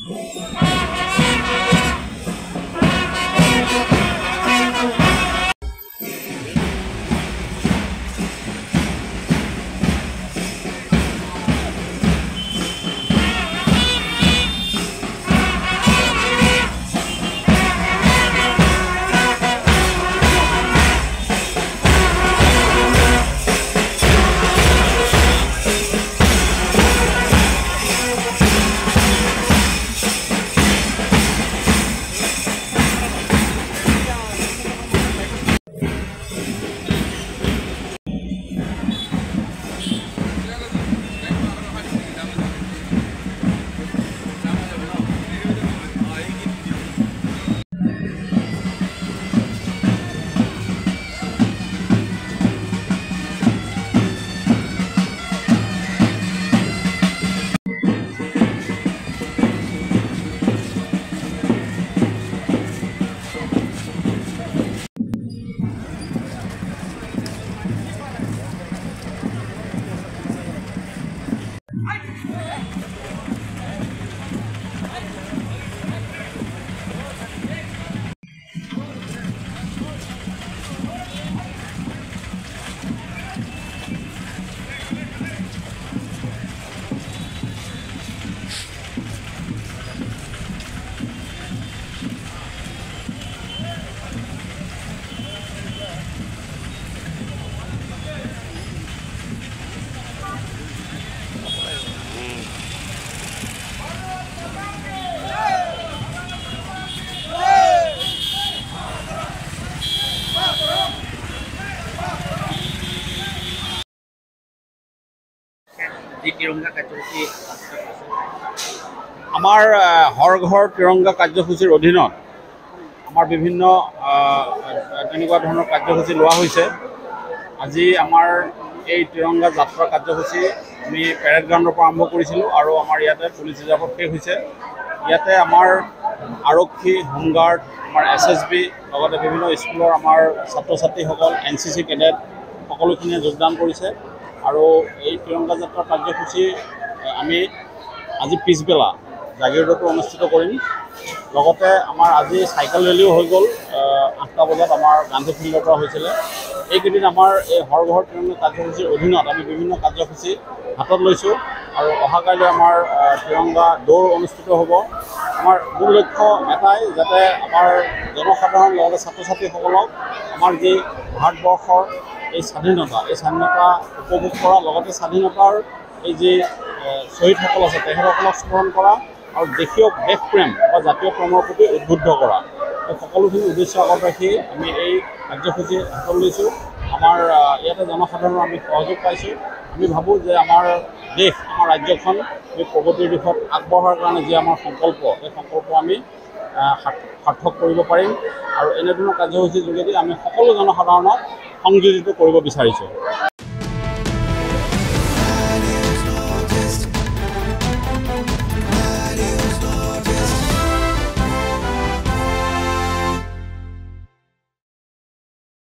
আমাৰ হৰ ঘৰ তিৰংগা কাৰ্যসূচীৰ অধীনত আমাৰ বিভিন্ন তেনেকুৱা ধৰণৰ কাৰ্যসূচী লোৱা হৈছে। আজি আমাৰ এই তিৰংগা যাত্ৰা কাৰ্যসূচী আমি পেৰেড গ্ৰাউণ্ডৰ পৰা আৰম্ভ কৰিছিলোঁ আৰু আমাৰ ইয়াতে পুলিচ ৰিজাৰ্ভত শেষ হৈছে। ইয়াতে আমাৰ আৰক্ষী, হোমগাৰ্ড, আমাৰ SSB লগতে বিভিন্ন স্কুলৰ আমাৰ ছাত্ৰ ছাত্ৰীসকল, NCC কেডেট সকলোখিনিয়ে যোগদান কৰিছে আৰু এই তিৰংগা যাত্ৰা কাৰ্যসূচী আমি আজি পিছবেলা জাগিৰোডতো অনুষ্ঠিত কৰিম। লগতে আমাৰ আজি চাইকেল ৰেলীও হৈ গ'ল 8টা বজাত আমাৰ গান্ধী ফিল্ডৰ পৰা হৈছিলে। এইকেইদিন আমাৰ এই হৰ ঘৰ তিৰংগা কাৰ্যসূচীৰ অধীনত আমি বিভিন্ন কাৰ্যসূচী হাতত লৈছোঁ আৰু অহাকাইলৈ আমাৰ তিৰংগা দৌৰ অনুষ্ঠিত হ'ব। আমাৰ মূল লক্ষ্য এটাই, যাতে আমাৰ জনসাধাৰণ লগতে ছাত্ৰ ছাত্ৰীসকলক আমাৰ যি ভাৰতবৰ্ষৰ এই স্বাধীনতা উপভোগ কৰা, লগতে স্বাধীনতাৰ এই যি শ্বহীদসকল আছে তেখেতসকলক স্মৰণ কৰা আৰু দেশপ্ৰেম বা জাতীয় প্ৰেমৰ প্ৰতি উদ্বুদ্ধ কৰা, এই সকলোখিনি উদ্দেশ্য আগত ৰাখি আমি এই কাৰ্যসূচী হাতত লৈছোঁ। আমাৰ ইয়াতে জনসাধাৰণৰ আমি সহযোগ পাইছোঁ। আমি ভাবোঁ যে আমাৰ দেশ, আমাৰ ৰাজ্যখন এই প্ৰগতিৰ দিশত আগবঢ়াৰ কাৰণে যি আমাৰ সংকল্প, এই সংকল্প আমি সাৰ্থক কৰিব পাৰিম আৰু এনেধৰণৰ কাৰ্যসূচীৰ যোগেদি আমি সকলো জনসাধাৰণক সংযোজিত কৰিব বিচাৰিছোঁ।